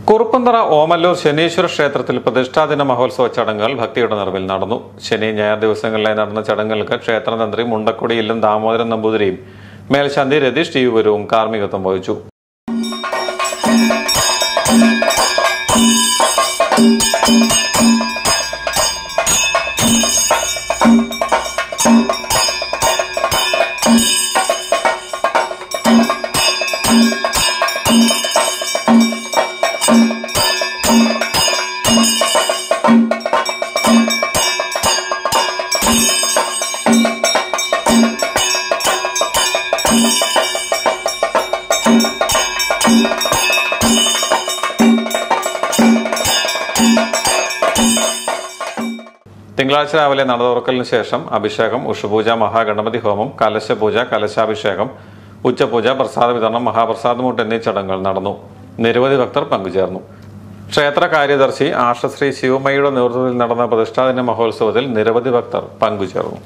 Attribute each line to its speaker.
Speaker 1: കുറുപ്പന്തറ ഓമല്ലൂർ ശനീശ്വര ക്ഷേത്രത്തിൽ പ്രതിഷ്ഠാദിന മഹോത്സവ ചടങ്ങുകൾ ഭക്തിയുടെ നിറവിൽ നടന്നു. ശനി ഞായർ ദിവസങ്ങളിലായി നടന്ന ചടങ്ങുകൾക്ക് ക്ഷേത്രതന്ത്രി മുണ്ടക്കുടിയിലും ദാമോദരൻ നമ്പൂതിരിയും മേൽശാന്തി രതീഷ് ടി യുവരവും കാർമ്മികത്വം വഹിച്ചു. തിങ്കളാഴ്ച രാവിലെ നട തുറക്കലിന് ശേഷം അഭിഷേകം, ഉഷപൂജ, മഹാഗണപതി ഹോമം, കലശപൂജ, കലശാഭിഷേകം, ഉച്ചപൂജ, പ്രസാദ വിതരണം, മഹാപ്രസാദമൂട്ട് എന്നീ ചടങ്ങുകൾ നടന്നു. നിരവധി ഭക്തർ പങ്കുചേർന്നു. ക്ഷേത്ര കാര്യദർശി ആഷശ്രീ ശിവമയുടെ നേതൃത്വത്തിൽ നടന്ന പ്രതിഷ്ഠാദിന മഹോത്സവത്തിൽ നിരവധി ഭക്തർ പങ്കുചേർന്നു.